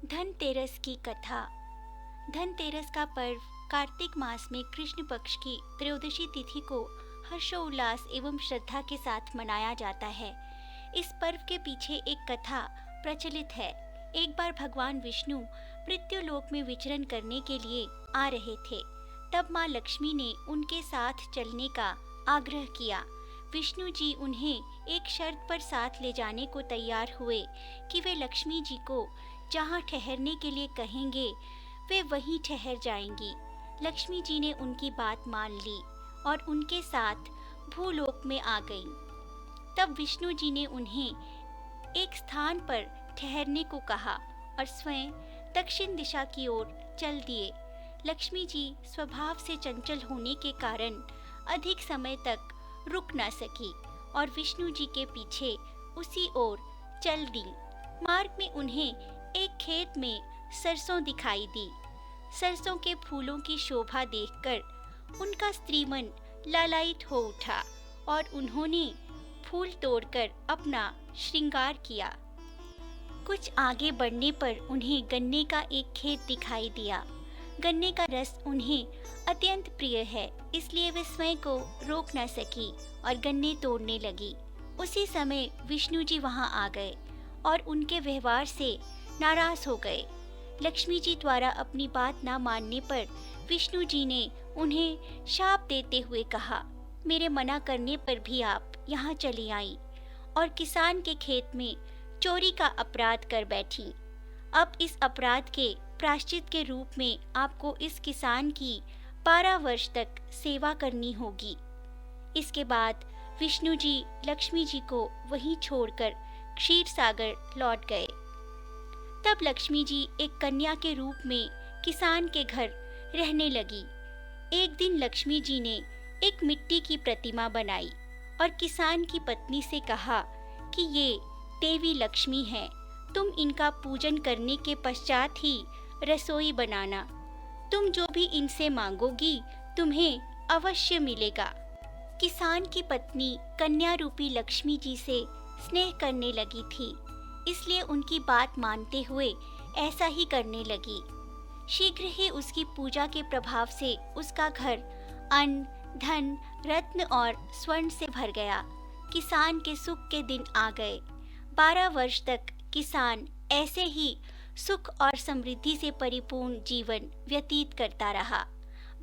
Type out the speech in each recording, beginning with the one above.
धनतेरस की कथा। धनतेरस का पर्व कार्तिक मास में कृष्ण पक्ष की त्रयोदशी तिथि को हर्षोल्लास एवं श्रद्धा के साथ मनाया जाता है। इस पर्व के पीछे एक कथा प्रचलित है। एक बार भगवान विष्णु मृत्युलोक में विचरण करने के लिए आ रहे थे। तब माँ लक्ष्मी ने उनके साथ चलने का आग्रह किया। विष्णु जी उन्हें एक शर्त पर साथ ले जाने को तैयार हुए कि वे लक्ष्मी जी को जहाँ ठहरने के लिए कहेंगे वे वहीं ठहर जाएंगी। लक्ष्मी जी ने उनकी बात मान ली और उनके साथ भूलोक में आ गईं। तब विष्णु जी ने उन्हें एक स्थान पर ठहरने को कहा और स्वयं दक्षिण दिशा की ओर चल दिए। लक्ष्मी जी स्वभाव से चंचल होने के कारण अधिक समय तक रुक न सकी और विष्णु जी के पीछे उसी ओर चल दी। मार्ग में उन्हें एक खेत में सरसों दिखाई दी। सरसों के फूलों की शोभा देखकर उनका स्त्रीमन लालायित हो उठा और उन्होंने फूल तोड़कर अपना श्रृंगार किया। कुछ आगे बढ़ने पर उन्हें गन्ने का एक खेत दिखाई दिया। गन्ने का रस उन्हें अत्यंत प्रिय है, इसलिए वे स्वयं को रोक न सकी और गन्ने तोड़ने लगी। उसी समय विष्णु जी वहां आ गए और उनके व्यवहार से नाराज हो गए। लक्ष्मी जी द्वारा अपनी बात न मानने पर विष्णु जी ने उन्हें शाप देते हुए कहा, मेरे मना करने पर भी आप यहाँ चली आई और किसान के खेत में चोरी का अपराध कर बैठी। अब इस अपराध के प्रायश्चित के रूप में आपको इस किसान की 12 वर्ष तक सेवा करनी होगी। इसके बाद विष्णु जी लक्ष्मी जी को वहीं छोड़कर क्षीर सागर लौट गए। तब लक्ष्मी जी एक कन्या के रूप में किसान के घर रहने लगी। एक दिन लक्ष्मी जी ने एक मिट्टी की प्रतिमा बनाई और किसान की पत्नी से कहा कि ये देवी लक्ष्मी है, तुम इनका पूजन करने के पश्चात ही रसोई बनाना। तुम जो भी इनसे मांगोगी तुम्हें अवश्य मिलेगा। किसान की पत्नी कन्या रूपी लक्ष्मी जी से स्नेह करने लगी थी, इसलिए उनकी बात मानते हुए ऐसा ही करने लगी। शीघ्र ही उसकी पूजा के प्रभाव से उसका घर अन्न, धन, रत्न और स्वर्ण से भर गया। किसान के सुख के दिन आ गए। 12 वर्ष तक किसान ऐसे ही सुख और समृद्धि से परिपूर्ण जीवन व्यतीत करता रहा।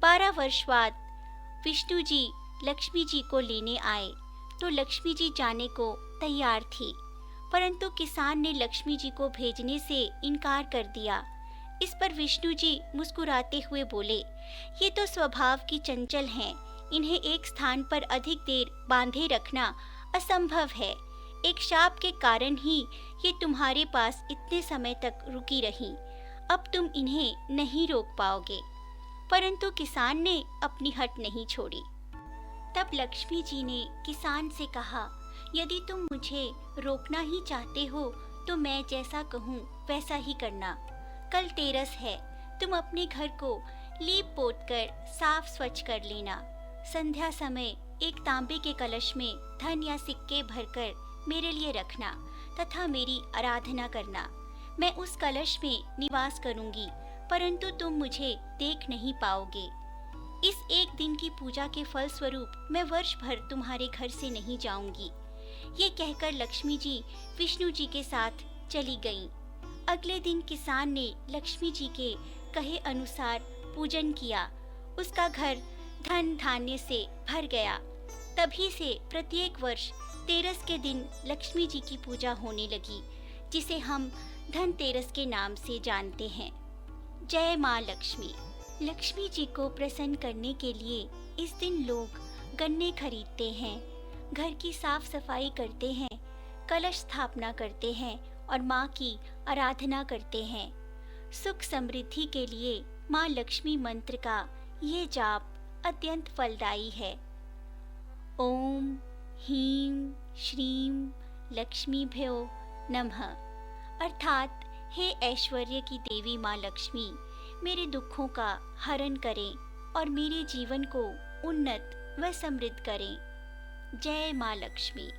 12 वर्ष बाद विष्णु जी लक्ष्मी जी को लेने आए तो लक्ष्मी जी जाने को तैयार थी, परंतु किसान ने लक्ष्मी जी को भेजने से इनकार कर दिया। इस पर विष्णु जी मुस्कुराते हुए बोले, ये तो स्वभाव की चंचल हैं, इन्हें एक स्थान पर अधिक देर बांधे रखना असंभव है। एक शाप के कारण ही ये तुम्हारे पास इतने समय तक रुकी रहीं। अब तुम इन्हें नहीं रोक पाओगे। परंतु किसान ने अपनी हट नहीं छोड़ी। तब लक्ष्मी जी ने किसान से कहा, यदि तुम मुझे रोकना ही चाहते हो तो मैं जैसा कहूँ वैसा ही करना। कल तेरस है, तुम अपने घर को लीप पोत कर साफ स्वच्छ कर लेना। संध्या समय एक तांबे के कलश में धन या सिक्के भरकर मेरे लिए रखना तथा मेरी आराधना करना। मैं उस कलश में निवास करूंगी, परंतु तुम मुझे देख नहीं पाओगे। इस एक दिन की पूजा के फल स्वरूप मैं वर्ष भर तुम्हारे घर से नहीं जाऊंगी। ये कहकर लक्ष्मी जी विष्णु जी के साथ चली गईं। अगले दिन किसान ने लक्ष्मी जी के कहे अनुसार पूजन किया। उसका घर धन धान्य से भर गया। तभी से प्रत्येक वर्ष तेरस के दिन लक्ष्मी जी की पूजा होने लगी, जिसे हम धनतेरस के नाम से जानते हैं। जय माँ लक्ष्मी। लक्ष्मी जी को प्रसन्न करने के लिए इस दिन लोग गन्ने खरीदते हैं, घर की साफ सफाई करते हैं, कलश स्थापना करते हैं और माँ की आराधना करते हैं। सुख समृद्धि के लिए माँ लक्ष्मी मंत्र का ये जाप अत्यंत फलदायी है। ओम ह्रीं श्रीं लक्ष्मीभ्यो नमः, अर्थात हे ऐश्वर्य की देवी माँ लक्ष्मी, मेरे दुखों का हरण करें और मेरे जीवन को उन्नत व समृद्ध करें। जय माँ लक्ष्मी।